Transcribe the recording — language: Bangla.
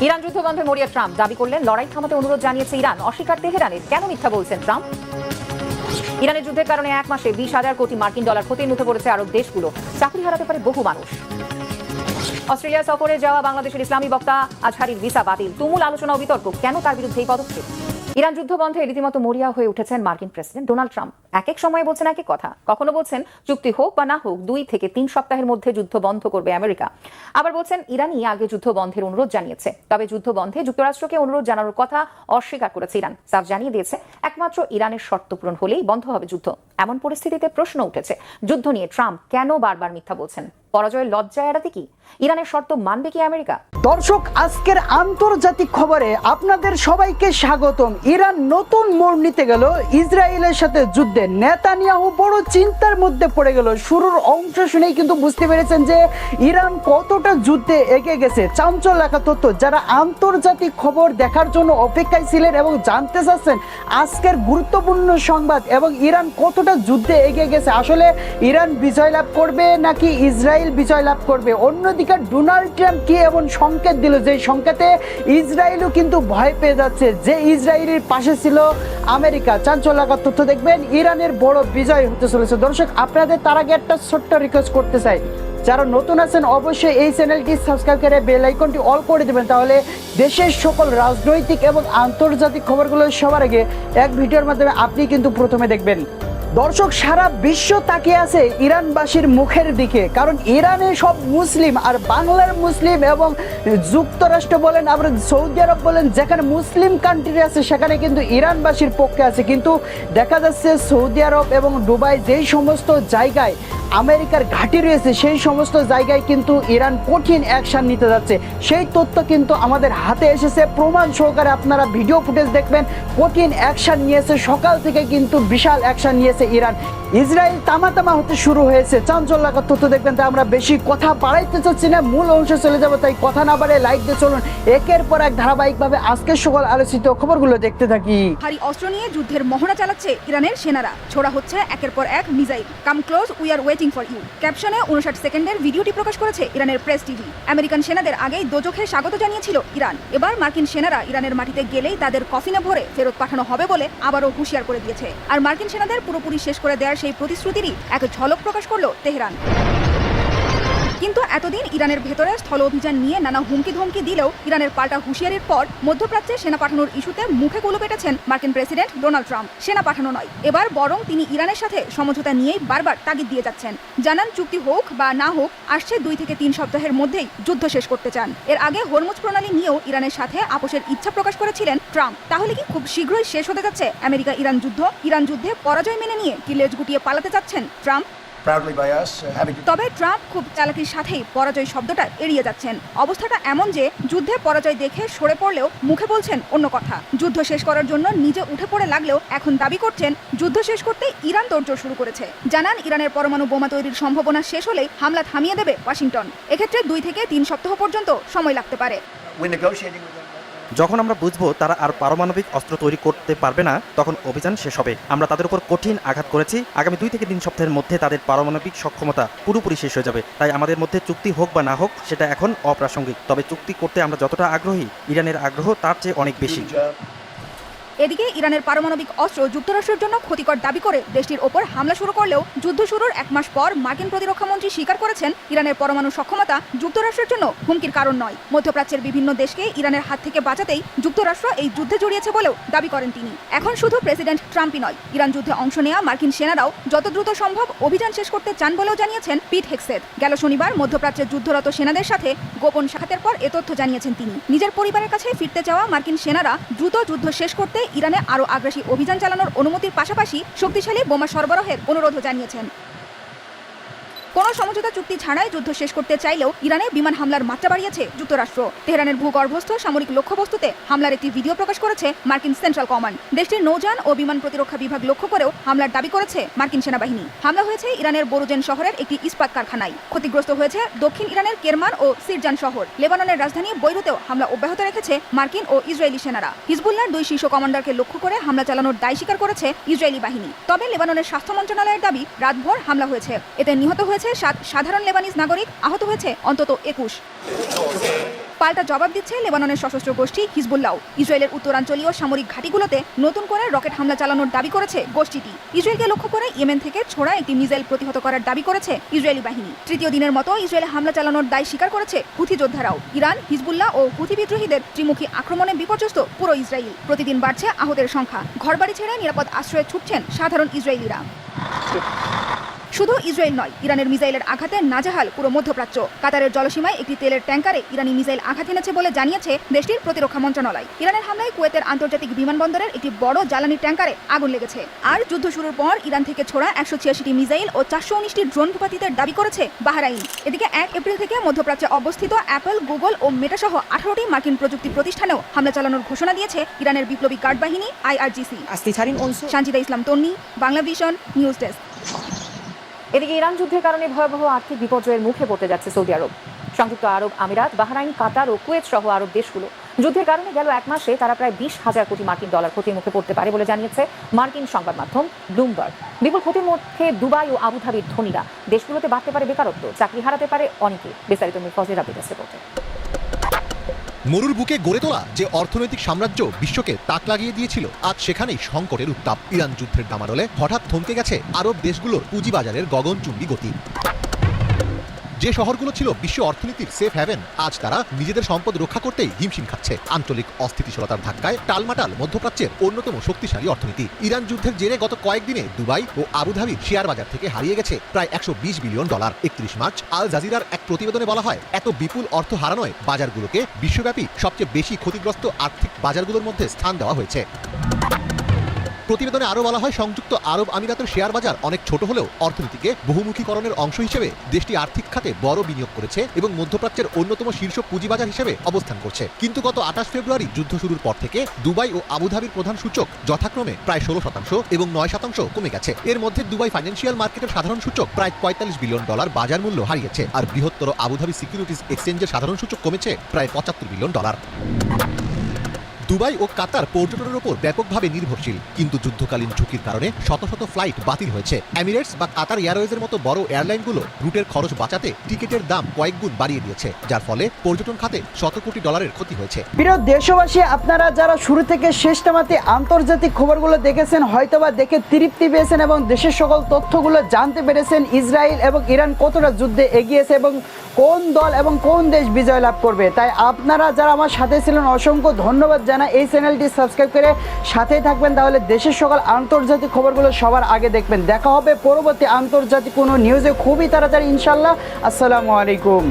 ইরান যুদ্ধ বন্ধে মরিয়া ট্রাম্প দাবি করলেন লড়াই থামাতে অনুরোধ জানিয়েছে ইরান, অস্বীকার তেহরানের। কেন মিথ্যা বলছেন ট্রাম্প? ইরানের যুদ্ধের কারণে এক মাসে 20,000 কোটি মার্কিন ডলার ক্ষতির মুখে পড়েছে আরব দেশগুলো, চাকরি হারাতে পারে বহু মানুষ। অস্ট্রেলিয়া সফরে যাওয়া বাংলাদেশের ইসলামী বক্তা আজহারীর ভিসা বাতিল, তুমুল আলোচনা ও বিতর্ক। কেন তার বিরুদ্ধে এই পদক্ষেপ? ইরান যুদ্ধ বন্ধে রীতিমতো মরিয়া হয়ে উঠেছেন মার্কিন প্রেসিডেন্ট ডোনাল্ড ট্রাম্প। এক এক সময়ে বলছেন এক এক কথা। কখনো বলছেন চুক্তি হোক বা না হোক 2 থেকে 3 সপ্তাহের মধ্যে যুদ্ধ বন্ধ করবে আমেরিকা। আবার বলছেন ইরানই আগে যুদ্ধ বন্ধের অনুরোধ জানিয়েছে, তবে যুদ্ধ বন্ধে যুক্তরাষ্ট্রকে অনুরোধ জানানোর কথা অস্বীকার করেছে ইরান। সাফ জানিয়ে দিয়েছে একমাত্র ইরানের শর্ত পূরণ হলেই বন্ধ হবে যুদ্ধ। এমন পরিস্থিতিতে প্রশ্ন উঠেছে, যুদ্ধ নিয়ে ট্রাম্প কেন বারবার মিথ্যা বলছেন? পরাজয়ের লজ্জা এড়াতে কি ইরানের শর্ত মানবে কি আমেরিকা? দর্শক, আজকের আন্তর্জাতিক খবরে আপনাদের সবাইকে স্বাগতম। ইরান নতুন মোড় নিতে গেল ইসরায়েলের সাথে যুদ্ধে। নেতানিয়াহু বড় চিন্তার মধ্যে পড়ে গেল। শুরুর অংশ শুনেই কিন্তু বুঝতে পেরেছেন যে ইরান কতটা যুদ্ধে এগিয়ে গেছে। চাঞ্চল্য লেখা তথ্য, যারা আন্তর্জাতিক খবর দেখার জন্য অপেক্ষায় ছিলেন এবং জানতে চাচ্ছেন আজকের গুরুত্বপূর্ণ সংবাদ এবং ইরান কতটা যুদ্ধে এগিয়ে গেছে, আসলে ইরান বিজয় লাভ করবে নাকি ইসরায়েল বিজয় লাভ করবে? অন্যদিকে ডোনাল্ড ট্রাম্প কি এমন সংকেত দিল, যে সংকেতে ইসরায়েলও কিন্তু ভয় পেয়ে যাচ্ছে, যে ইসরায়েলের পাশে ছিল আমেরিকা। চাঞ্চল্য লেখা তথ্য দেখবেন, ইরানের বড় বিজয় হতে চলেছে। দর্শক, আপনাদের তার আগে একটা ছোট্ট রিকোয়েস্ট করতে চাই, যারা নতুন আছেন অবশ্যই এই চ্যানেলটি সাবস্ক্রাইব করে বেল আইকনটি অল করে দেবেন, তাহলে দেশের সকল রাজনৈতিক এবং আন্তর্জাতিক খবরগুলো সবার আগে এক ভিডিওর মাধ্যমে আপনি কিন্তু প্রথমে দেখবেন। দর্শক, সারা বিশ্ব তাকিয়ে আছে ইরানবাসীর মুখের দিকে, কারণ ইরানে সব মুসলিম, আর বাংলার মুসলিম এবং যুক্তরাষ্ট্র বলেন, আবার সৌদি আরব বলেন, যেখানে মুসলিম কান্ট্রি আছে সেখানে কিন্তু ইরানবাসীর পক্ষে আছে। কিন্তু দেখা যাচ্ছে সৌদি আরব এবং দুবাই যেই সমস্ত জায়গায় আমেরিকার ঘাঁটি রয়েছে, সেই সমস্ত জায়গায় কিন্তু ইরান কঠিন অ্যাকশন নিতে যাচ্ছে। সেই তথ্য কিন্তু আমাদের হাতে এসেছে, প্রমাণ সহকারে আপনারা ভিডিও ফুটেজ দেখবেন। কঠিন অ্যাকশন নিয়েছে, সকাল থেকে কিন্তু বিশাল অ্যাকশন নিয়েছে ইরান। ইসরায়েল তামাতামা হতে শুরু হয়েছে। চাঞ্চল্য লেখা তথ্য দেখবেন। তাই আমরা বেশি কথা বাড়াইতে চাচ্ছি না, মূল অংশে চলে যাবো। তাই কথা না বাড়ে লাইক দিয়ে চলুন একের পর এক ধারাবাহিকভাবে আজকের সকল আলোচিত খবরগুলো দেখতে থাকি। ভারী অস্ত্র নিয়ে যুদ্ধের মহড়া চালাচ্ছে ইরানের সেনারা। ছোড়া হচ্ছে একের পর এক missile. Come close, we are waiting for you ক্যাপশনে 59 সেকেন্ডের ভিডিওটি প্রকাশ করেছে ইরানের প্রেস টিভি। আমেরিকান সেনাদের আগেই দোজখে স্বাগত জানিয়েছিল ইরান। এবার মার্কিন সেনারা ইরানের মাটিতে গেলেই তাদের কফিনে ভরে ফেরত পাঠানো হবে বলে আবারও হুঁশিয়ার করে দিয়েছে। আর মার্কিন সেনাদের পুরোপুরি শেষ করে দেওয়ার সেই প্রতিশ্রুতিরই এক ঝলক প্রকাশ করলো তেহরান। কিন্তু এতদিন ইরানের ভেতরে স্থল অভিযান নিয়ে নানা হুমকি ধমকি দিলেও ইরানের পাল্টা হুঁশিয়ারির পর মধ্যপ্রাচ্যে সেনা পাঠানোর ইস্যুতে মুখে কুলু পেটেছেন মার্কিন প্রেসিডেন্ট ডোনাল্ড ট্রাম্প। সেনা পাঠানো নয়, এবার বরং তিনি ইরানের সাথে সমঝোতা নিয়েই বারবার তাগিদ দিয়ে যাচ্ছেন। জানান চুক্তি হোক বা না হোক, আসছে 2 থেকে 3 সপ্তাহের মধ্যেই যুদ্ধ শেষ করতে চান। এর আগে হরমুজ প্রণালী নিয়েও ইরানের সাথে আপোষের ইচ্ছা প্রকাশ করেছিলেন ট্রাম্প। তাহলে কি খুব শীঘ্রই শেষ হতে যাচ্ছে আমেরিকা ইরান যুদ্ধ? ইরান যুদ্ধে পরাজয় মেনে নিয়ে কি লেজ গুটিয়ে পালাতে চাচ্ছেন ট্রাম্প? তবে ট্রাম্প খুব চালাকির সাথেই পরাজয় শব্দটা এড়িয়ে যাচ্ছেন। অবস্থাটা এমন যে যুদ্ধে পরাজয় দেখে সরে পড়লেও মুখে বলছেন অন্য কথা। যুদ্ধ শেষ করার জন্য নিজে উঠে পড়ে লাগলেও এখন দাবি করছেন যুদ্ধ শেষ করতে ইরান তোড়জোড় শুরু করেছে। জানান ইরানের পরমাণু বোমা তৈরির সম্ভাবনা শেষ হলেই হামলা থামিয়ে দেবে ওয়াশিংটন। এক্ষেত্রে 2 থেকে 3 সপ্তাহ পর্যন্ত সময় লাগতে পারে। যখন আমরা বুঝবো তারা আর পারমাণবিক অস্ত্র তৈরি করতে পারবে না, তখন অভিযান শেষ হবে। আমরা তাদের উপর কঠিন আঘাত করেছি। আগামী 2 থেকে 3 সপ্তাহের মধ্যে তাদের পারমাণবিক সক্ষমতা পুরোপুরি শেষ হয়ে যাবে। তাই আমাদের মধ্যে চুক্তি হোক বা না হোক সেটা এখন অপ্রাসঙ্গিক। তবে চুক্তি করতে আমরা যতটা আগ্রহী, ইরানের আগ্রহ তার চেয়ে অনেক বেশি। এদিকে ইরানের পারমাণবিক অস্ত্র যুক্তরাষ্ট্রের জন্য ক্ষতিকর দাবি করে দেশটির ওপর হামলা শুরু করলেও যুদ্ধ শুরুর 1 মাস পর মার্কিন প্রতিরক্ষামন্ত্রী স্বীকার করেছেন ইরানের পরমাণু সক্ষমতা যুক্তরাষ্ট্রের জন্য হুমকির কারণ নয়। মধ্যপ্রাচ্যের বিভিন্ন দেশকে ইরানের হাত থেকে বাঁচাতেই যুক্তরাষ্ট্র এই যুদ্ধে জড়িয়েছে বলেও দাবি করেন তিনি। এখন শুধু প্রেসিডেন্ট ট্রাম্পই নয়, ইরান যুদ্ধে অংশ নেওয়া মার্কিন সেনারাও যত দ্রুত সম্ভব অভিযান শেষ করতে চান বলেও জানিয়েছেন পিট হেগসেথ। গেল শনিবার মধ্যপ্রাচ্যের যুদ্ধরত সেনাদের সাথে গোপন সাক্ষাতের পর এ তথ্য জানিয়েছেন তিনি। নিজের পরিবারের কাছে ফিরতে চাওয়া মার্কিন সেনারা দ্রুত যুদ্ধ শেষ করতে ইরানে আরও আগ্রাসী অভিযান চালানোর অনুমতির পাশাপাশি শক্তিশালী বোমা সরবরাহের অনুরোধও জানিয়েছেন। কোনো সমঝোতা চুক্তি ছাড়াই যুদ্ধ শেষ করতে চাইলেও ইরানে বিমান হামলার মাত্রা বাড়িয়েছে যুক্তরাষ্ট্র। তেহরানের ভূগর্ভস্থ সামরিক লক্ষ্যবস্তুতে হামলার একটি ভিডিও প্রকাশ করেছে মার্কিন সেন্ট্রাল কমান্ড। দেশটির নৌযান ও বিমান প্রতিরক্ষা বিভাগ লক্ষ্য করেও হামলার দাবি করেছে মার্কিন সেনাবাহিনী। হামলা হয়েছে ইরানের বোরোজেন শহরের একটি ইস্পাত কারখানায়। ক্ষতিগ্রস্ত হয়েছে দক্ষিণ ইরানের কেরমান ও সিরজান শহর। লেবাননের রাজধানী বৈরুতেও হামলা অব্যাহত রেখেছে মার্কিন ও ইসরায়েলি সেনারা। হিজবুল্লাহর 2 শীর্ষ কমান্ডারকে লক্ষ্য করে হামলা চালানোর দায় স্বীকার করেছে ইসরায়েলি বাহিনী। তবে লেবাননের স্বাস্থ্য মন্ত্রণালয়ের দাবি রাতভর হামলা হয়েছে। এতে নিহত হয়েছে 7 সাধারণ লেবানিজ নাগরিক, আহত হয়েছে অন্তত 21। পাল্টা জবাব দিচ্ছে লেবাননের সশস্ত্র গোষ্ঠী হিজবুল্লাহ। ইসরায়েলের উত্তরাঞ্চলীয় সামরিক ঘাঁটিগুলোতে নতুন করে রকেট হামলা চালানোর দাবি করেছে গোষ্ঠীটি। ইসরায়েলকে লক্ষ্য করে ইয়েমেন থেকে ছোড়া একটি মিসাইল প্রতিহত করার দাবি করেছে ইসরায়েলি বাহিনী। তৃতীয় দিনের মতো ইসরায়েলে হামলা চালানোর দায় স্বীকার করেছে হুথি যোদ্ধারাও। ইরান, হিজবুল্লাহ ও হুথি বিদ্রোহীদের ত্রিমুখী আক্রমণে বিপর্যস্ত পুরো ইসরায়েল। প্রতিদিন বাড়ছে আহতের সংখ্যা। ঘরবাড়ি ছেড়ে নিরাপদ আশ্রয়ে ছুটছেন সাধারণ ইসরায়েলিরা। শুধু ইসরায়েল নয়, ইরানের মিসাইলের আঘাতে নাজেহাল পুরো মধ্যপ্রাচ্য। কাতারের জলসীমায় একটি তেলের ট্যাঙ্কারে ইরানি মিসাইল আঘাত এনেছে বলে জানিয়েছে দেশটির প্রতিরক্ষা মন্ত্রণালয়। ইরানের হামলায় কুয়েতের আন্তর্জাতিক বিমানবন্দরের একটি বড় জ্বালানি ট্যাঙ্কারে আগুন লেগেছে। আর যুদ্ধ শুরুর পর ইরান থেকে ছোড়া 186টি মিসাইল ও 419টি ড্রোন ভূপাতিতের দাবি করেছে বাহরাইন। এদিকে 1 এপ্রিল থেকে মধ্যপ্রাচ্যে অবস্থিত অ্যাপল, গুগল ও মেটা সহ 18টি মার্কিন প্রযুক্তি প্রতিষ্ঠানেও হামলা চালানোর ঘোষণা দিয়েছে ইরানের বিপ্লবী গার্ড বাহিনী IRGC। সানজিদা ইসলাম তন্নি, বাংলা ভিশন, নিউজ ডেস্ক। এদিকে ইরান যুদ্ধের কারণে ভয়াবহ আর্থিক বিপর্যয়ের মুখে পড়তে যাচ্ছে সৌদি আরব। সংযুক্ত আরব আমিরাত, বাহরাইন, কাতার ও কুয়েত সহ আরব দেশগুলো যুদ্ধের কারণে গেল এক মাসে তারা প্রায় 20,000 কোটি মার্কিন ডলার ক্ষতির মুখে পড়তে পারে বলে জানিয়েছে মার্কিন সংবাদ মাধ্যম ব্লুমবার্গ। বিপুল ক্ষতির মধ্যে দুবাই ও আবুধাবির ধনীরা। দেশগুলোতে বাড়তে পারে বেকারত্ব, চাকরি হারাতে পারে অনেকে। বিস্তারিত মিরফজের আপডেট রিপোর্টে। মরুর বুকে গড়ে তোলা যে অর্থনৈতিক সাম্রাজ্য বিশ্বকে তাক লাগিয়ে দিয়েছিল, আজ সেখানেই সংকটের উত্তাপ। ইরান যুদ্ধের দামানলে হঠাৎ থমকে গেছে আরব দেশগুলোর পুঁজিবাজারের গগনচুম্বী গতি। যে শহরগুলো ছিল বিশ্ব অর্থনীতির সেফ হ্যাভেন, আজ তারা নিজেদের সম্পদ রক্ষা করতেই হিমশিম খাচ্ছে। আঞ্চলিক অস্থিতিশীলতার ধাক্কায় টালমাটাল মধ্যপ্রাচ্যের অন্যতম শক্তিশালী অর্থনীতি। ইরান যুদ্ধের জেরে গত কয়েকদিনে দুবাই ও আবুধাবির শেয়ার বাজার থেকে হারিয়ে গেছে প্রায় 120 বিলিয়ন ডলার। 31 মার্চ আল জাজিরার এক প্রতিবেদনে বলা হয়, এত বিপুল অর্থ হারানোয় বাজারগুলোকে বিশ্বব্যাপী সবচেয়ে বেশি ক্ষতিগ্রস্ত আর্থিক বাজারগুলোর মধ্যে স্থান দেওয়া হয়েছে। প্রতিবেদনে আরও বলা হয়, সংযুক্ত আরব আমিরাতের শেয়ার বাজার অনেক ছোট হলেও অর্থনীতিকে বহুমুখীকরণের অংশ হিসেবে দেশটি আর্থিক খাতে বড় বিনিয়োগ করেছে এবং মধ্যপ্রাচ্যের অন্যতম শীর্ষ পুঁজিবাজার হিসেবে অবস্থান করছে। কিন্তু গত 28 ফেব্রুয়ারি যুদ্ধ শুরুর পর থেকে দুবাই ও আবুধাবির প্রধান সূচক যথাক্রমে প্রায় 16% এবং 9% কমে গেছে। এর মধ্যে দুবাই ফাইন্যান্সিয়াল মার্কেটের সাধারণ সূচক প্রায় 45 বিলিয়ন ডলার বাজার মূল্য হারিয়েছে, আর বৃহত্তর আবুধাবি সিকিউরিটিজ এক্সচেঞ্জের সাধারণ সূচক কমেছে প্রায় 75 বিলিয়ন ডলার। দুবাই ও কাতার পর্যটনের উপর ব্যাপকভাবে নির্ভরশীল, কিন্তু যুদ্ধকালীন ঝুঁকির কারণে শত শত ফ্লাইট বাতিল হয়েছে। এমিরেটস বা কাতার এয়ারওয়েজের মতো বড় এয়ারলাইনগুলো রুটের খরচ বাঁচাতে টিকিটের দাম কয়েক গুণ বাড়িয়ে দিয়েছে, যার ফলে পর্যটন খাতে শত কোটি ডলারের ক্ষতি হয়েছে। প্রিয় দেশবাসী, আপনারা যারা শুরু থেকে শেষটামাতে আন্তর্জাতিক খবরগুলো দেখেছেন, হয়তোবা দেখে তৃপ্তি পেয়েছেন এবং দেশের সকল তথ্যগুলো জানতে পেরেছেন। ইসরায়েল এবং ইরান কতটা যুদ্ধে এগিয়েছে এবং কোন দল এবং কোন দেশ বিজয় লাভ করবে। তাই আপনারা যারা আমার সাথে ছিলেন, অসংখ্য ধন্যবাদ জানাই। এই চ্যানেলটি সাবস্ক্রাইব করে সাথেই থাকবেন, তাহলে দেশের সকল আন্তর্জাতিক খবরগুলো সবার আগে দেখবেন। দেখা হবে পরবর্তী আন্তর্জাতিক কোনো নিউজে খুবই তাড়াতাড়ি ইনশাল্লাহ। আসসালামু আলাইকুম।